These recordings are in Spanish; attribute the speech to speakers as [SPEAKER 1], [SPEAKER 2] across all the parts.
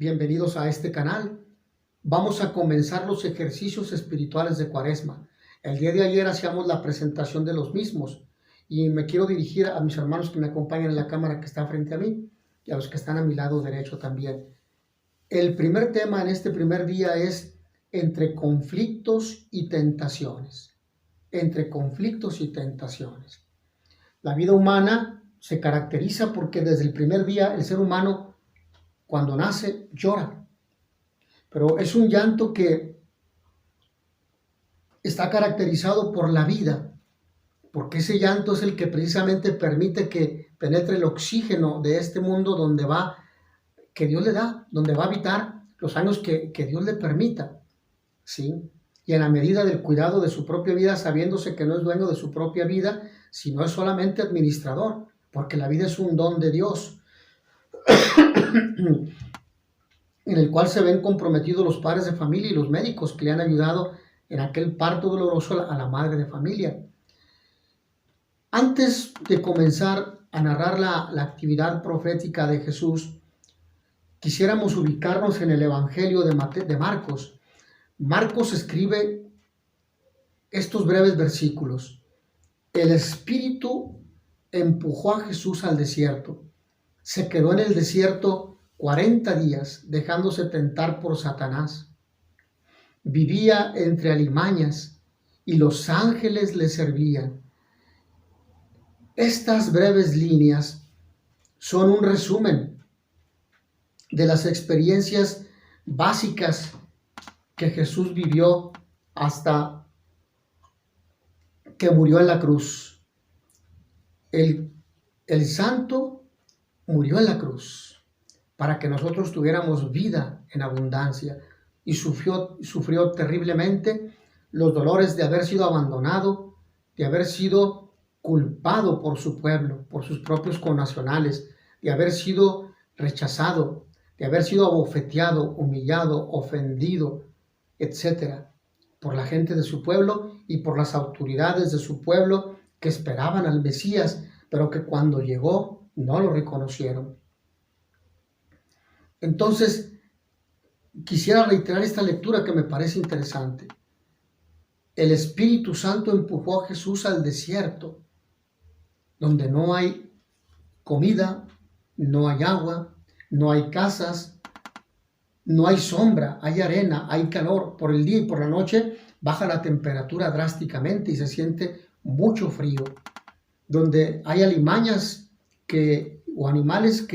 [SPEAKER 1] bienvenidos a este canal. Vamos a comenzar los ejercicios espirituales de Cuaresma. El día de ayer hacíamos la presentación de los mismos y me quiero dirigir a mis hermanos que me acompañan en la cámara que está frente a mí y a los que están a mi lado derecho también. El primer tema en este primer día es entre conflictos y tentaciones. Entre conflictos y tentaciones. La vida humana se caracteriza porque desde el primer día el ser humano, cuando nace, llora. Pero es un llanto que está caracterizado por la vida, porque ese llanto es el que precisamente permite que penetre el oxígeno de este mundo donde va, que Dios le da, donde va a habitar los años que Dios le permita, ¿sí? Y en la medida del cuidado de su propia vida, sabiéndose que no es dueño de su propia vida, sino es solamente administrador, porque la vida es un don de Dios, en el cual se ven comprometidos los padres de familia y los médicos que le han ayudado en aquel parto doloroso a la madre de familia. Antes de comenzar a narrar la actividad profética de Jesús, quisiéramos ubicarnos en el Evangelio de Marcos. Marcos escribe estos breves versículos. El Espíritu empujó a Jesús al desierto. Se quedó en el desierto 40 días, dejándose tentar por Satanás. Vivía entre alimañas y los ángeles le servían. Estas breves líneas son un resumen de las experiencias básicas que Jesús vivió hasta que murió en la cruz. El santo murió en la cruz para que nosotros tuviéramos vida en abundancia y sufrió terriblemente los dolores de haber sido abandonado, de haber sido culpado por su pueblo, por sus propios connacionales, de haber sido rechazado, de haber sido abofeteado, humillado, ofendido, etcétera, por la gente de su pueblo y por las autoridades de su pueblo que esperaban al Mesías, pero que cuando llegó no lo reconocieron. Entonces, quisiera reiterar esta lectura que me parece interesante. El Espíritu Santo empujó a Jesús al desierto, donde no hay comida, no hay agua, no hay casas, no hay sombra, hay arena, hay calor. Por el día y por la noche baja la temperatura drásticamente y se siente mucho frío. Donde hay alimañas o animales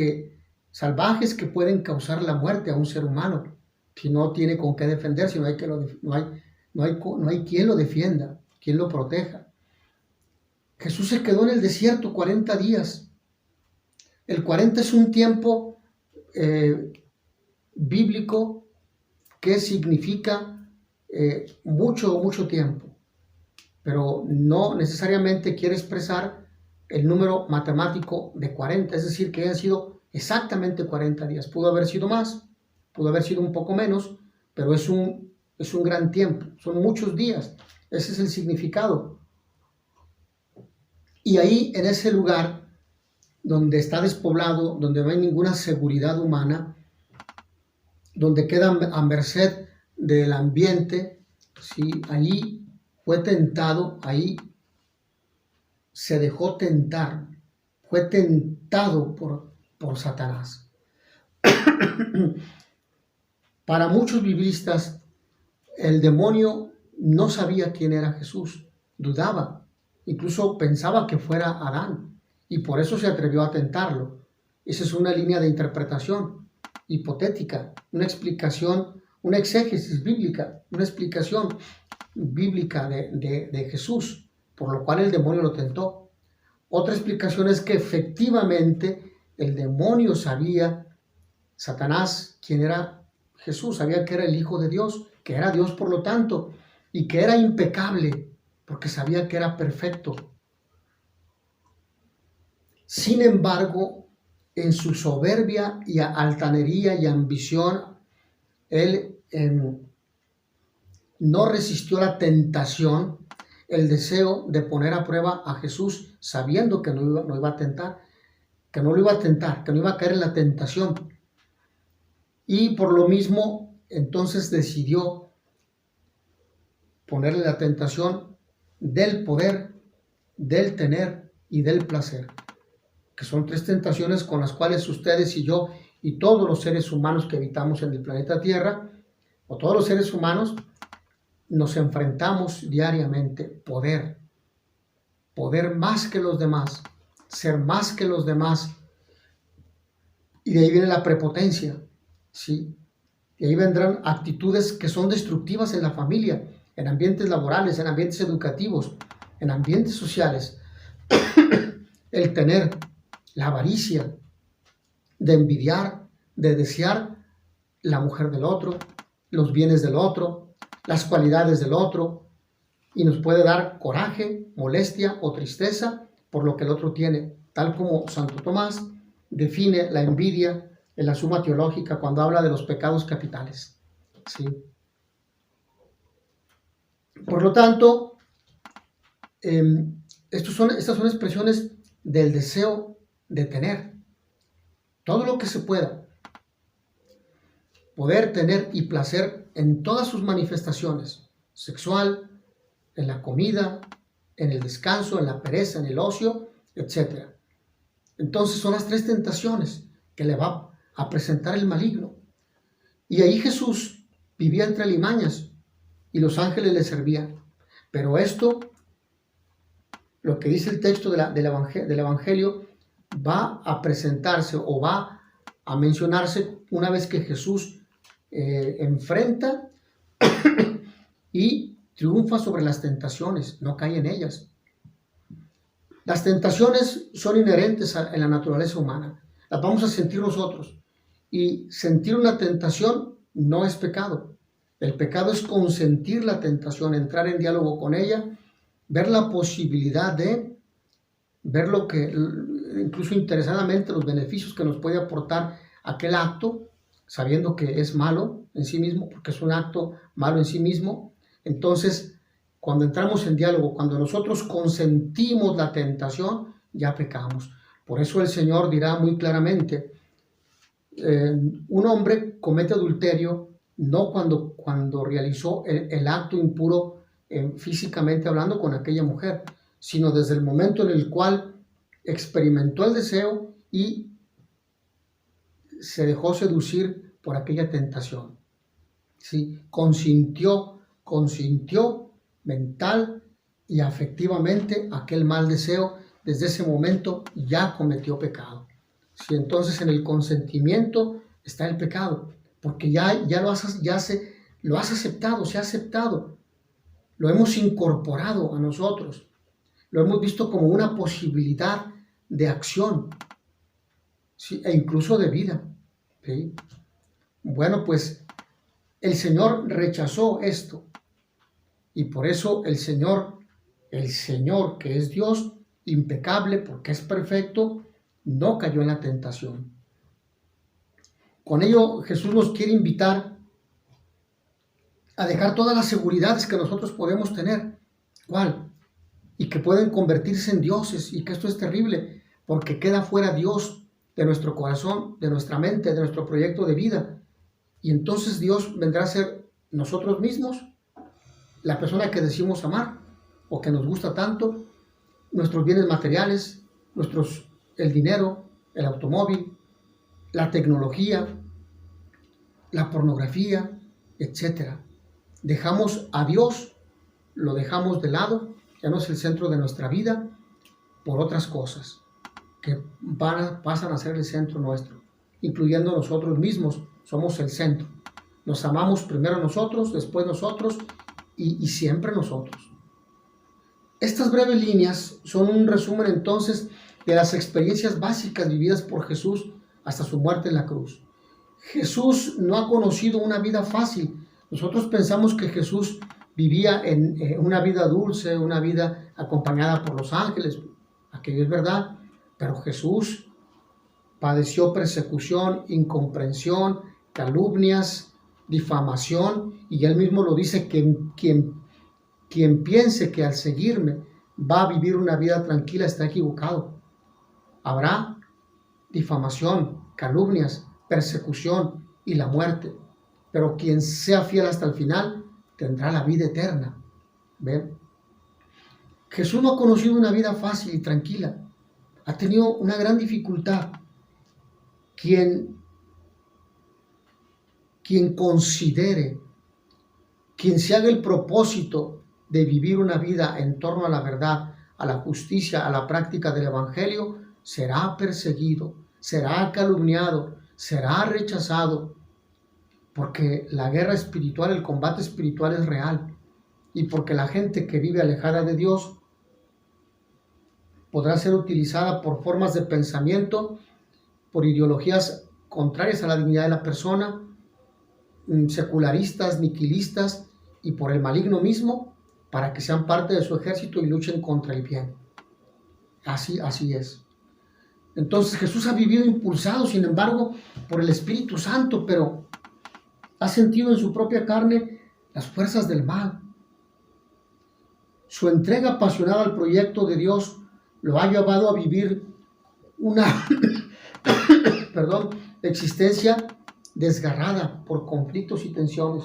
[SPEAKER 1] salvajes que pueden causar la muerte a un ser humano si no tiene con qué defenderse, no hay quien lo defienda, quien lo proteja. Jesús se quedó en el desierto 40 días. El 40 es un tiempo bíblico que significa mucho tiempo, pero no necesariamente quiere expresar el número matemático de 40, es decir, que hayan sido exactamente 40 días. Pudo haber sido más, pudo haber sido un poco menos, pero es un gran tiempo, son muchos días. Ese es el significado. Y ahí, en ese lugar donde está despoblado, donde no hay ninguna seguridad humana, donde queda a merced del ambiente, ¿sí? Allí fue tentado, ahí se dejó tentar, fue tentado por Satanás. Para muchos biblistas, el demonio no sabía quién era Jesús, dudaba, incluso pensaba que fuera Adán, y por eso se atrevió a tentarlo. Esa es una línea de interpretación hipotética, una explicación, una exégesis bíblica, una explicación bíblica de Jesús, por lo cual el demonio lo tentó. Otra explicación es que efectivamente el demonio sabía, Satanás, quién era Jesús, sabía que era el Hijo de Dios, que era Dios por lo tanto, y que era impecable, porque sabía que era perfecto. Sin embargo, en su soberbia y altanería y ambición, él no resistió la tentación, el deseo de poner a prueba a Jesús, sabiendo que no iba a tentar, que no lo iba a tentar, que no iba a caer en la tentación. y por lo mismo entonces decidió ponerle la tentación del poder, del tener y del placer, que son tres tentaciones con las cuales ustedes y yo y todos los seres humanos que habitamos en el planeta Tierra, o todos los seres humanos, nos enfrentamos diariamente. Poder más que los demás, ser más que los demás, y de ahí viene la prepotencia, ¿sí? Y ahí vendrán actitudes que son destructivas en la familia, en ambientes laborales, en ambientes educativos, en ambientes sociales. El tener, la avaricia, de envidiar, de desear la mujer del otro, los bienes del otro, las cualidades del otro, y nos puede dar coraje, molestia o tristeza por lo que el otro tiene, tal como Santo Tomás define la envidia en la Suma Teológica cuando habla de los pecados capitales. ¿Sí? Por lo tanto, estas son expresiones del deseo de tener todo lo que se pueda, poder tener y placer en todas sus manifestaciones, sexual, en la comida, en el descanso, en la pereza, en el ocio, etc. Entonces son las tres tentaciones que le va a presentar el maligno. Y ahí Jesús vivía entre alimañas y los ángeles le servían. Pero esto, lo que dice el texto del Evangelio, va a presentarse o va a mencionarse una vez que Jesús enfrenta y triunfa sobre las tentaciones, no cae en ellas. Las tentaciones son inherentes en la naturaleza humana, las vamos a sentir nosotros, y sentir una tentación no es pecado. El pecado es consentir la tentación, entrar en diálogo con ella, ver la posibilidad de ver lo que, incluso interesadamente, los beneficios que nos puede aportar aquel acto, sabiendo que es malo en sí mismo, porque es un acto malo en sí mismo. Entonces, cuando entramos en diálogo, cuando nosotros consentimos la tentación, ya pecamos. Por eso el Señor dirá muy claramente, un hombre comete adulterio no cuando realizó el acto impuro físicamente hablando con aquella mujer, sino desde el momento en el cual experimentó el deseo y se dejó seducir por aquella tentación. ¿Sí? Consintió mental y afectivamente aquel mal deseo. Desde ese momento ya cometió pecado. ¿Sí? Entonces en el consentimiento está el pecado, porque ya lo has aceptado, se ha aceptado, lo hemos incorporado a nosotros. Lo hemos visto como una posibilidad de acción, ¿sí? E incluso de vida, ¿sí? Bueno, pues el Señor rechazó esto y por eso el Señor que es Dios, impecable porque es perfecto, no cayó en la tentación. Con ello Jesús nos quiere invitar a dejar todas las seguridades que nosotros podemos tener. ¿Cuál? Y que pueden convertirse en dioses, y que esto es terrible, porque queda fuera Dios de nuestro corazón, de nuestra mente, de nuestro proyecto de vida. Y entonces Dios vendrá a ser nosotros mismos, la persona que decimos amar, o que nos gusta tanto, nuestros bienes materiales, el dinero, el automóvil, la tecnología, la pornografía, etc. Dejamos a Dios, lo dejamos de lado, ya no es el centro de nuestra vida, por otras cosas que pasan a ser el centro nuestro, incluyendo nosotros mismos, somos el centro. Nos amamos primero nosotros, después nosotros y siempre nosotros. Estas breves líneas son un resumen entonces de las experiencias básicas vividas por Jesús hasta su muerte en la cruz. Jesús no ha conocido una vida fácil. Nosotros pensamos que Jesús vivía en una vida dulce, una vida acompañada por los ángeles. Aquello es verdad, pero Jesús padeció persecución, incomprensión, calumnias, difamación, y él mismo lo dice, que quien piense que al seguirme va a vivir una vida tranquila está equivocado. Habrá difamación, calumnias, persecución y la muerte, pero quien sea fiel hasta el final tendrá la vida eterna. ¿Ven? Jesús no ha conocido una vida fácil y tranquila, ha tenido una gran dificultad. Quien considere, quien se haga el propósito de vivir una vida en torno a la verdad, a la justicia, a la práctica del Evangelio, será perseguido, será calumniado, será rechazado, porque la guerra espiritual, el combate espiritual es real, y porque la gente que vive alejada de Dios podrá ser utilizada por formas de pensamiento, por ideologías contrarias a la dignidad de la persona, secularistas, niquilistas, y por el maligno mismo, para que sean parte de su ejército y luchen contra el bien. Así es. Entonces Jesús ha vivido impulsado, sin embargo, por el Espíritu Santo, pero ha sentido en su propia carne las fuerzas del mal. Su entrega apasionada al proyecto de Dios lo ha llevado a vivir una existencia desgarrada por conflictos y tensiones.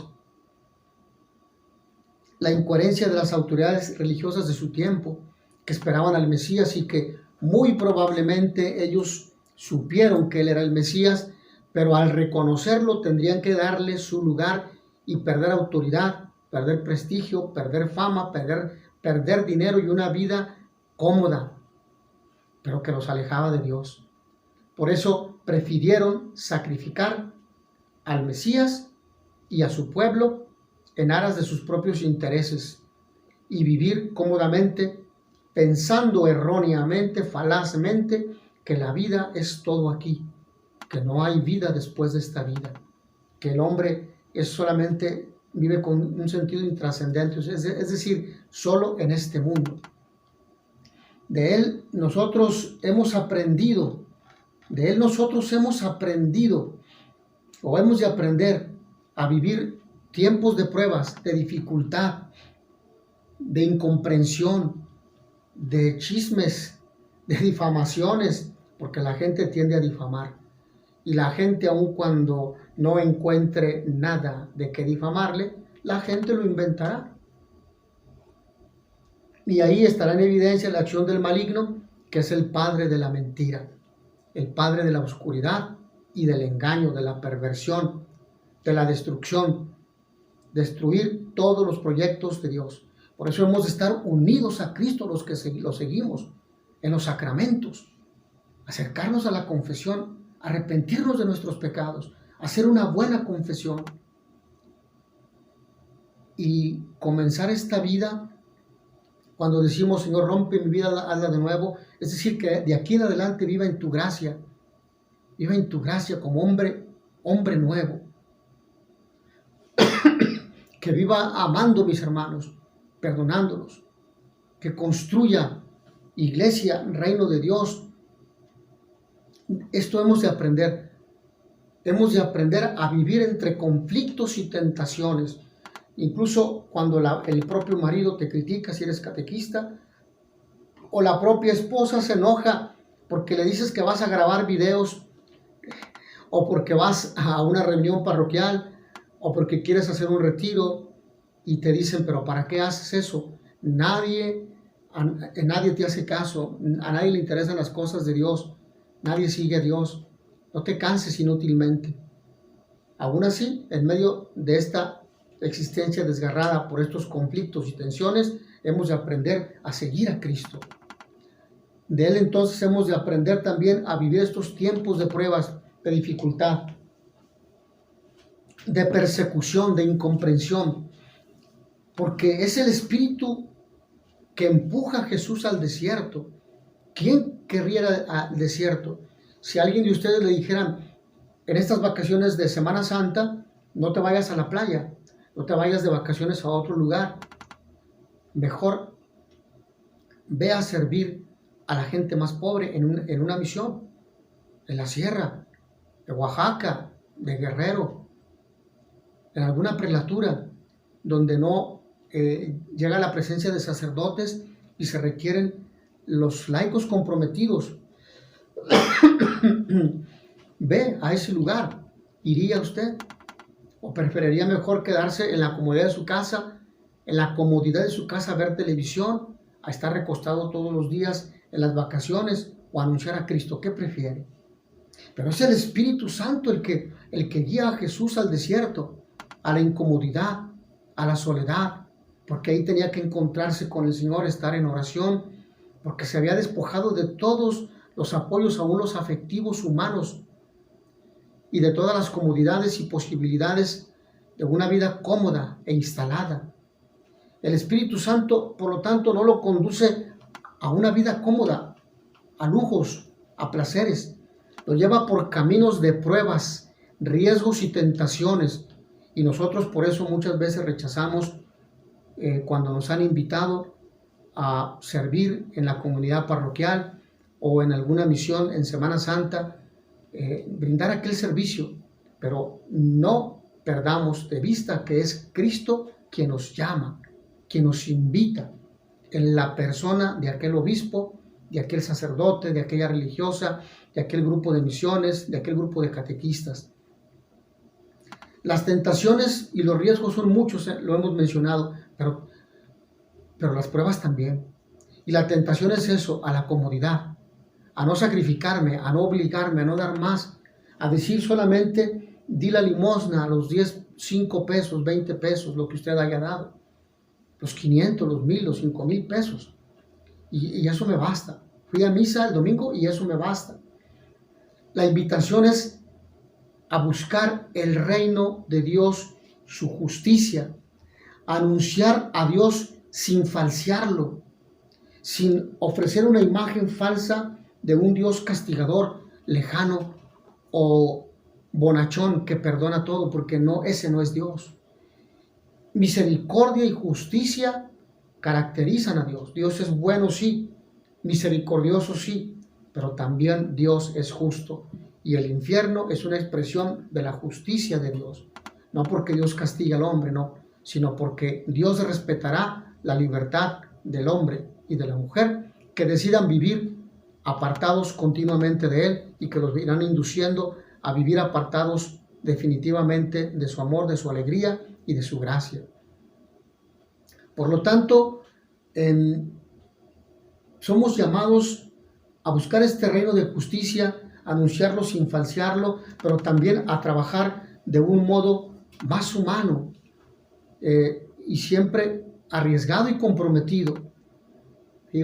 [SPEAKER 1] La incoherencia de las autoridades religiosas de su tiempo, que esperaban al Mesías y que muy probablemente ellos supieron que él era el Mesías, pero al reconocerlo tendrían que darle su lugar y perder autoridad, perder prestigio, perder fama, perder dinero y una vida cómoda, pero que los alejaba de Dios. Por eso prefirieron sacrificar al Mesías y a su pueblo en aras de sus propios intereses y vivir cómodamente, pensando erróneamente, falazmente, que la vida es todo aquí, que no hay vida después de esta vida, que el hombre vive con un sentido intrascendente, es decir, solo en este mundo. De él nosotros hemos aprendido, o hemos de aprender a vivir tiempos de pruebas, de dificultad, de incomprensión, de chismes, de difamaciones, porque la gente tiende a difamar. Y la gente, aun cuando no encuentre nada de qué difamarle, la gente lo inventará. Y ahí estará en evidencia la acción del maligno, que es el padre de la mentira, el padre de la oscuridad y del engaño, de la perversión, de la destrucción, destruir todos los proyectos de Dios. Por eso hemos de estar unidos a Cristo, los que lo seguimos, en los sacramentos, acercarnos a la confesión, arrepentirnos de nuestros pecados, hacer una buena confesión y comenzar esta vida. Cuando decimos, Señor, rompe mi vida, hazla de nuevo, es decir, que de aquí en adelante viva en tu gracia como hombre nuevo, que viva amando a mis hermanos, perdonándolos, que construya iglesia, reino de Dios. Esto hemos de aprender a vivir entre conflictos y tentaciones. Incluso cuando el propio marido te critica si eres catequista, o la propia esposa se enoja porque le dices que vas a grabar videos, o porque vas a una reunión parroquial, o porque quieres hacer un retiro, y te dicen, pero ¿para qué haces eso? Nadie te hace caso, a nadie le interesan las cosas de Dios, nadie sigue a Dios, no te canses inútilmente. Aún así, en medio de esta existencia desgarrada por estos conflictos y tensiones, hemos de aprender a seguir a Cristo. De Él entonces hemos de aprender también a vivir estos tiempos de pruebas, de dificultad, de persecución, de incomprensión, porque es el Espíritu que empuja a Jesús al desierto. ¿Quién querría ir al desierto? Si alguien de ustedes le dijeran, en estas vacaciones de Semana Santa, no te vayas a la playa, no te vayas de vacaciones a otro lugar, mejor ve a servir a la gente más pobre en una misión, en la sierra, de Oaxaca, de Guerrero, en alguna prelatura, donde no llega la presencia de sacerdotes y se requieren los laicos comprometidos. Ve a ese lugar ¿Iría usted? ¿O preferiría mejor quedarse en la comodidad de su casa, en la comodidad de su casa a ver televisión, a estar recostado todos los días en las vacaciones o anunciar a Cristo? ¿Qué prefiere? Pero es el Espíritu Santo el que guía a Jesús al desierto, a la incomodidad, a la soledad, porque ahí tenía que encontrarse con el Señor, estar en oración, porque se había despojado de todos los apoyos, aún los afectivos humanos, y de todas las comodidades y posibilidades de una vida cómoda e instalada. El Espíritu Santo, por lo tanto, no lo conduce a una vida cómoda, a lujos, a placeres. Lo lleva por caminos de pruebas, riesgos y tentaciones. Y nosotros por eso muchas veces rechazamos cuando nos han invitado a servir en la comunidad parroquial o en alguna misión en Semana Santa, brindar aquel servicio, pero no perdamos de vista que es Cristo quien nos llama, quien nos invita en la persona de aquel obispo, de aquel sacerdote, de aquella religiosa, de aquel grupo de misiones, de aquel grupo de catequistas. Las tentaciones y los riesgos son muchos, lo hemos mencionado, pero las pruebas también. Y la tentación es eso, a la comodidad, a no sacrificarme, a no obligarme, a no dar más, a decir solamente di la limosna, los 10, 5 pesos, 20 pesos, lo que usted haya dado, los 500, los 1000, los 5000 pesos, y eso me basta. Fui a misa el domingo y eso me basta. La invitación es a buscar el reino de Dios, su justicia, a anunciar a Dios sin falsearlo, sin ofrecer una imagen falsa de un Dios castigador, lejano o bonachón que perdona todo, porque no, ese no es Dios. Misericordia y justicia caracterizan a Dios. Dios es bueno, sí, misericordioso, sí, pero también Dios es justo. Y el infierno es una expresión de la justicia de Dios. No porque Dios castiga al hombre, no, sino porque Dios respetará la libertad del hombre y de la mujer que decidan vivir apartados continuamente de Él y que los irán induciendo a vivir apartados definitivamente de su amor, de su alegría y de su gracia. Por lo tanto, somos llamados a buscar este reino de justicia, a anunciarlo sin falsearlo, pero también a trabajar de un modo más humano y siempre arriesgado y comprometido.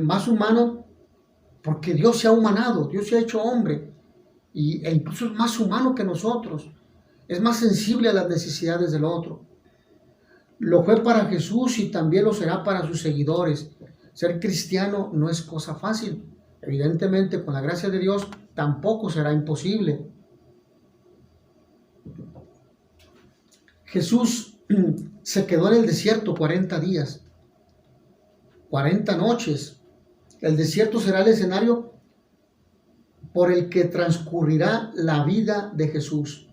[SPEAKER 1] Más humano porque Dios se ha humanado, Dios se ha hecho hombre e incluso es más humano que nosotros, es más sensible a las necesidades del otro. Lo fue para Jesús y también lo será para sus seguidores. Ser cristiano no es cosa fácil. Evidentemente, con la gracia de Dios, tampoco será imposible. Jesús se quedó en el desierto 40 días, 40 noches. El desierto será el escenario por el que transcurrirá la vida de Jesús.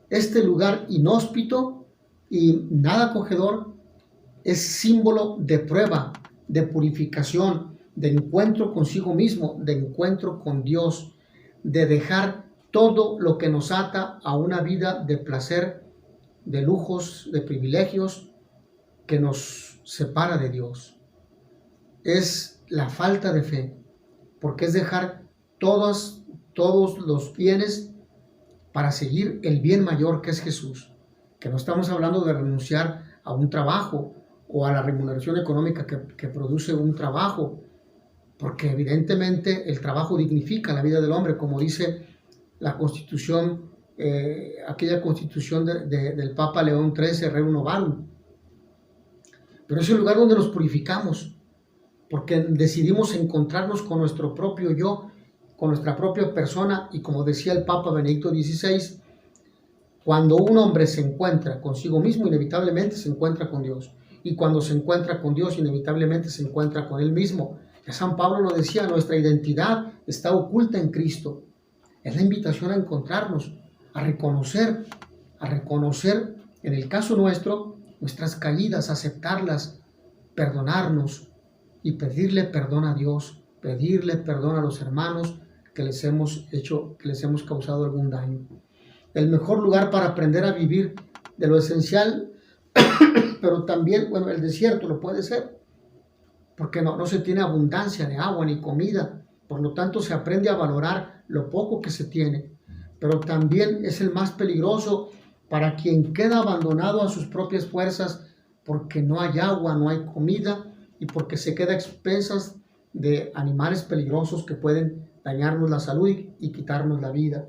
[SPEAKER 1] Este lugar inhóspito y nada acogedor es símbolo de prueba, de purificación, de encuentro consigo mismo, de encuentro con Dios, de dejar todo lo que nos ata a una vida de placer, de lujos, de privilegios que nos separa de Dios. Es la falta de fe, porque es dejar todos los bienes para seguir el bien mayor que es Jesús. Que no estamos hablando de renunciar a un trabajo o a la remuneración económica que produce un trabajo, porque evidentemente el trabajo dignifica la vida del hombre, como dice la Constitución, aquella Constitución del Papa León XIII, Rerum Novarum. Pero es el lugar donde nos purificamos, porque decidimos encontrarnos con nuestro propio yo, con nuestra propia persona, y como decía el Papa Benedicto XVI, cuando un hombre se encuentra consigo mismo, inevitablemente se encuentra con Dios. Y cuando se encuentra con Dios, inevitablemente se encuentra con Él mismo. Ya San Pablo lo decía, nuestra identidad está oculta en Cristo. Es la invitación a encontrarnos, a reconocer en el caso nuestro, nuestras caídas, aceptarlas, perdonarnos y pedirle perdón a Dios, pedirle perdón a los hermanos que les hemos causado algún daño. el mejor lugar para aprender a vivir de lo esencial, pero también, bueno, el desierto lo puede ser, porque no se tiene abundancia de agua ni comida, por lo tanto se aprende a valorar lo poco que se tiene, pero también es el más peligroso para quien queda abandonado a sus propias fuerzas, porque no hay agua, no hay comida y porque se queda a expensas de animales peligrosos que pueden dañarnos la salud y quitarnos la vida.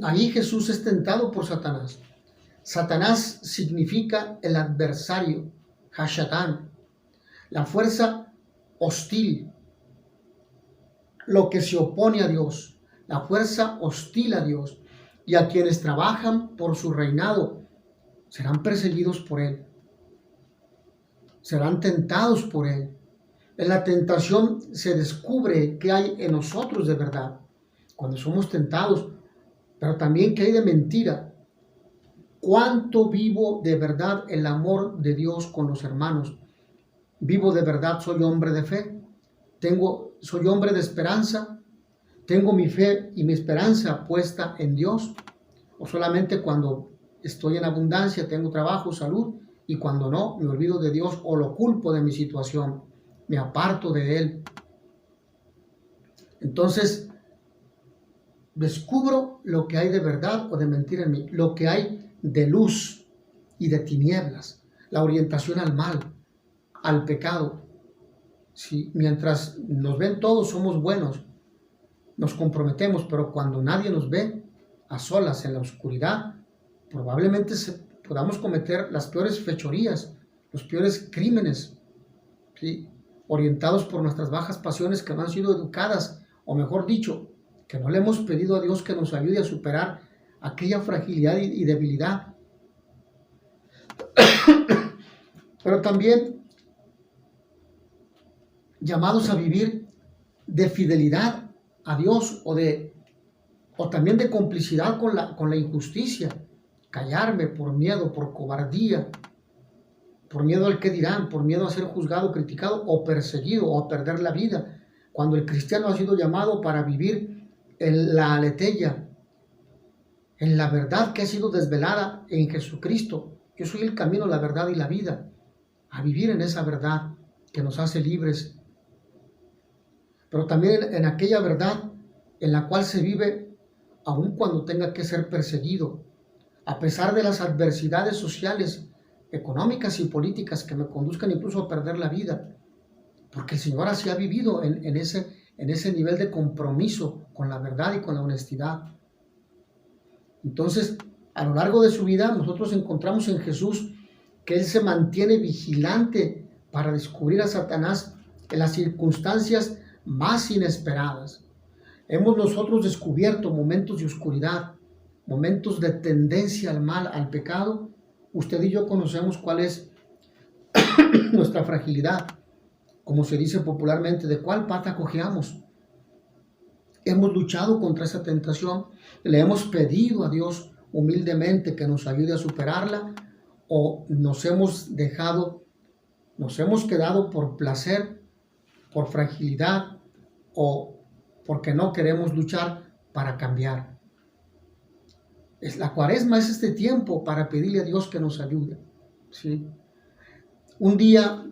[SPEAKER 1] Ahí Jesús es tentado por Satanás. Satanás significa el adversario, Hashatán, la fuerza hostil, lo que se opone a Dios, la fuerza hostil a Dios, y a quienes trabajan por su reinado serán perseguidos por él, serán tentados por él. En la tentación se descubre qué hay en nosotros de verdad, cuando somos tentados, pero también qué hay de mentira. ¿Cuánto vivo de verdad el amor de Dios con los hermanos? ¿Vivo de verdad? ¿Soy hombre de fe? ¿Soy hombre de esperanza? ¿Tengo mi fe y mi esperanza puesta en Dios? ¿O solamente cuando estoy en abundancia, tengo trabajo, salud, y cuando no, me olvido de Dios o lo culpo de mi situación, me aparto de Él? Entonces, descubro lo que hay de verdad o de mentira en mí, lo que hay de luz y de tinieblas, la orientación al mal, al pecado. Si mientras nos ven todos somos buenos, nos comprometemos, pero cuando nadie nos ve, a solas en la oscuridad, probablemente podamos cometer las peores fechorías, los peores crímenes, ¿sí? Orientados por nuestras bajas pasiones que no han sido educadas, o mejor dicho, que no le hemos pedido a Dios que nos ayude a superar aquella fragilidad y debilidad. Pero también llamados a vivir de fidelidad a Dios o también de complicidad con la injusticia, callarme por miedo, por cobardía, por miedo al que dirán, por miedo a ser juzgado, criticado o perseguido o a perder la vida, cuando el cristiano ha sido llamado para vivir en la aletheia, en la verdad que ha sido desvelada en Jesucristo. Yo soy el camino, la verdad y la vida, a vivir en esa verdad que nos hace libres, pero también en aquella verdad en la cual se vive aun cuando tenga que ser perseguido, a pesar de las adversidades sociales, económicas y políticas que me conduzcan incluso a perder la vida, porque el Señor así ha vivido en ese nivel de compromiso con la verdad y con la honestidad. Entonces, a lo largo de su vida, nosotros encontramos en Jesús que Él se mantiene vigilante para descubrir a Satanás en las circunstancias más inesperadas. Hemos nosotros descubierto momentos de oscuridad, momentos de tendencia al mal, al pecado. Usted y yo conocemos cuál es nuestra fragilidad, como se dice popularmente, de cuál pata cojeamos. Hemos luchado contra esa tentación, le hemos pedido a Dios humildemente que nos ayude a superarla, o nos hemos quedado por placer, por fragilidad, o porque no queremos luchar para cambiar. La Cuaresma es este tiempo para pedirle a Dios que nos ayude, ¿sí? Un día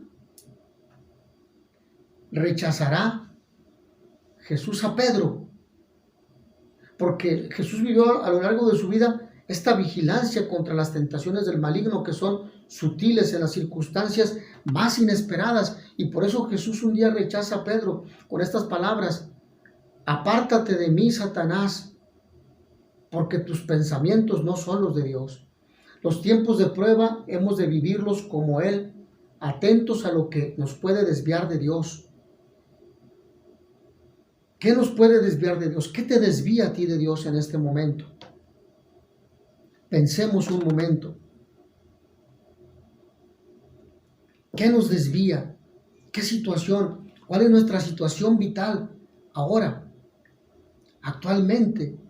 [SPEAKER 1] rechazará Jesús a Pedro, porque Jesús vivió a lo largo de su vida esta vigilancia contra las tentaciones del maligno, que son sutiles en las circunstancias más inesperadas, y por eso Jesús un día rechaza a Pedro con estas palabras: apártate de mí, Satanás, porque tus pensamientos no son los de Dios. Los tiempos de prueba hemos de vivirlos como Él, atentos a lo que nos puede desviar de Dios. ¿Qué nos puede desviar de Dios? ¿Qué te desvía a ti de Dios en este momento? Pensemos un momento. ¿Qué nos desvía? ¿Qué situación? ¿Cuál es nuestra situación vital ahora, actualmente?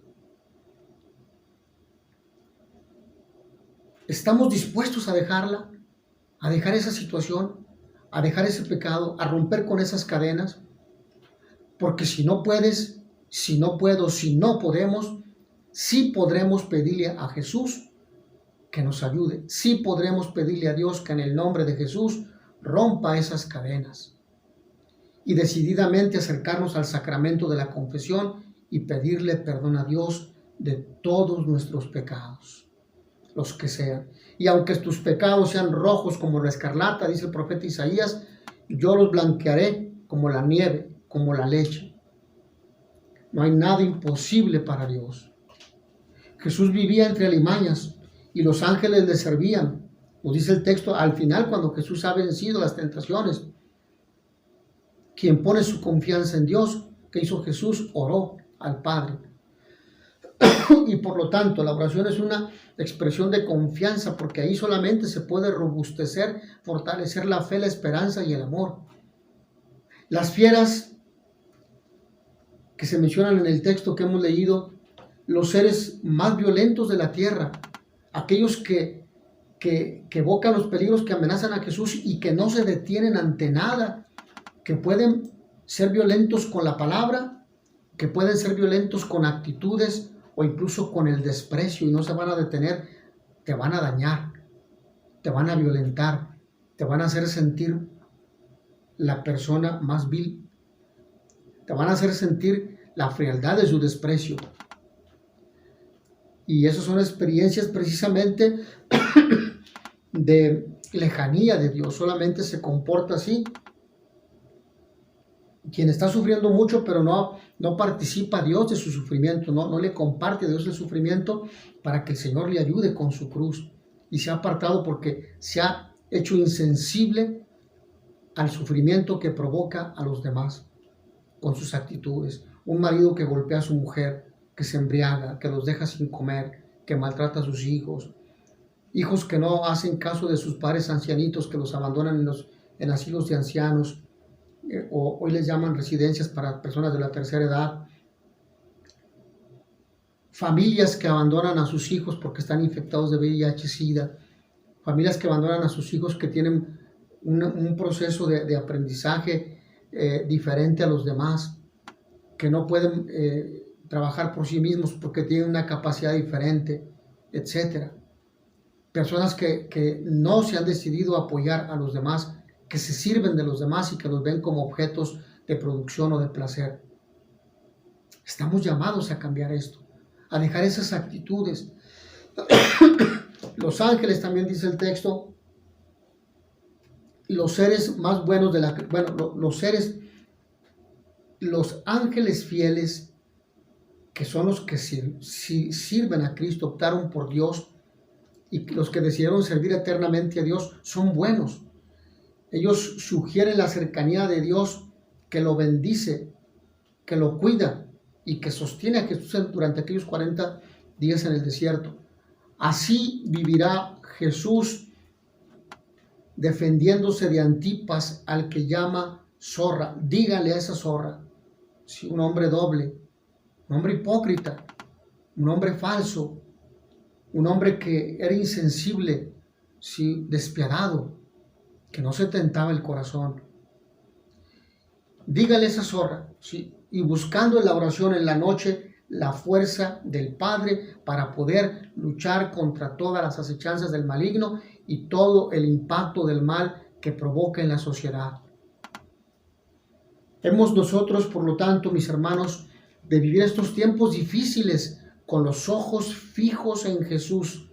[SPEAKER 1] ¿Estamos dispuestos a dejarla? ¿A dejar esa situación? ¿A dejar ese pecado? ¿A romper con esas cadenas? Porque si no puedes, si no puedo, si no podemos, sí podremos pedirle a Jesús que nos ayude. Sí podremos pedirle a Dios que en el nombre de Jesús rompa esas cadenas. Y decididamente acercarnos al sacramento de la confesión y pedirle perdón a Dios de todos nuestros pecados, los que sean. Y aunque tus pecados sean rojos como la escarlata, dice el profeta Isaías, yo los blanquearé como la nieve, como la leche. No hay nada imposible para Dios. Jesús vivía entre alimañas y los ángeles le servían. Nos dice el texto al final, cuando Jesús ha vencido las tentaciones. Quien pone su confianza en Dios, ¿qué hizo Jesús? Oró al Padre. Y por lo tanto, la oración es una expresión de confianza, porque ahí solamente se puede robustecer, fortalecer la fe, la esperanza y el amor. Las fieras que se mencionan en el texto que hemos leído, los seres más violentos de la tierra, aquellos que evocan los peligros que amenazan a Jesús y que no se detienen ante nada, que pueden ser violentos con la palabra, que pueden ser violentos con actitudes o incluso con el desprecio y no se van a detener, te van a dañar, te van a violentar, te van a hacer sentir la persona más vil, te van a hacer sentir la frialdad de su desprecio. Y esas son experiencias precisamente de lejanía de Dios. Solamente se comporta así quien está sufriendo mucho, pero no participa a Dios de su sufrimiento, no le comparte a Dios el sufrimiento para que el Señor le ayude con su cruz. Y se ha apartado porque se ha hecho insensible al sufrimiento que provoca a los demás con sus actitudes. Un marido que golpea a su mujer, que se embriaga, que los deja sin comer, que maltrata a sus hijos. Hijos que no hacen caso de sus padres ancianitos, que los abandonan en asilos de ancianos, o hoy les llaman residencias para personas de la tercera edad. Familias que abandonan a sus hijos porque están infectados de VIH-Sida. Familias que abandonan a sus hijos que tienen un proceso de aprendizaje diferente a los demás, que no pueden trabajar por sí mismos porque tienen una capacidad diferente, etc. Personas que no se han decidido a apoyar a los demás, que se sirven de los demás y que los ven como objetos de producción o de placer. Estamos llamados a cambiar esto, a dejar esas actitudes. Los ángeles, también dice el texto, los seres más buenos de la... Bueno, los ángeles fieles, que son los que sirven a Cristo, optaron por Dios, y los que decidieron servir eternamente a Dios, son buenos. Ellos sugieren la cercanía de Dios, que lo bendice, que lo cuida y que sostiene a Jesús durante aquellos 40 días en el desierto. Así vivirá Jesús defendiéndose de Antipas, al que llama zorra. Dígale a esa zorra, si un hombre doble, un hombre hipócrita, un hombre falso, un hombre que era insensible, sí, despiadado, que no se tentaba el corazón. Dígale a esa zorra, ¿sí? Y buscando en la oración en la noche la fuerza del Padre para poder luchar contra todas las acechanzas del maligno y todo el impacto del mal que provoca en la sociedad. Hemos nosotros, por lo tanto, mis hermanos, de vivir estos tiempos difíciles con los ojos fijos en Jesús,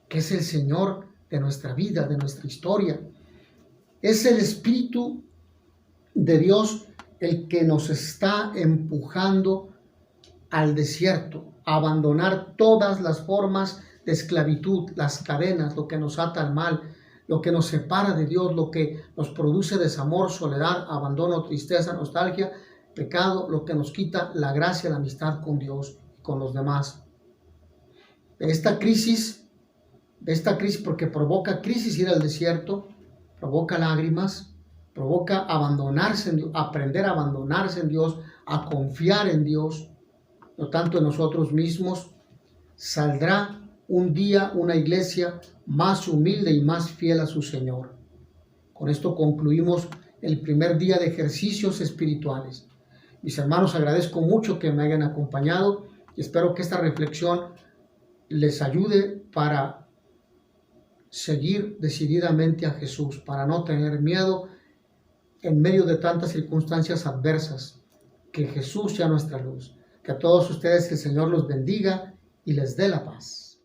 [SPEAKER 1] que es el Señor de nuestra vida, de nuestra historia. Es el Espíritu de Dios el que nos está empujando al desierto, a abandonar todas las formas de esclavitud, las cadenas, lo que nos ata al mal, lo que nos separa de Dios, lo que nos produce desamor, soledad, abandono, tristeza, nostalgia, pecado, lo que nos quita la gracia, la amistad con Dios y con los demás. De esta crisis, porque provoca crisis ir al desierto, provoca lágrimas, provoca abandonarse en Dios, aprender a abandonarse en Dios, a confiar en Dios, no tanto en nosotros mismos. Saldrá un día una iglesia más humilde y más fiel a su Señor. Con esto concluimos el primer día de ejercicios espirituales. Mis hermanos, agradezco mucho que me hayan acompañado y espero que esta reflexión les ayude para seguir decididamente a Jesús, para no tener miedo en medio de tantas circunstancias adversas. Que Jesús sea nuestra luz. Que a todos ustedes el Señor los bendiga y les dé la paz.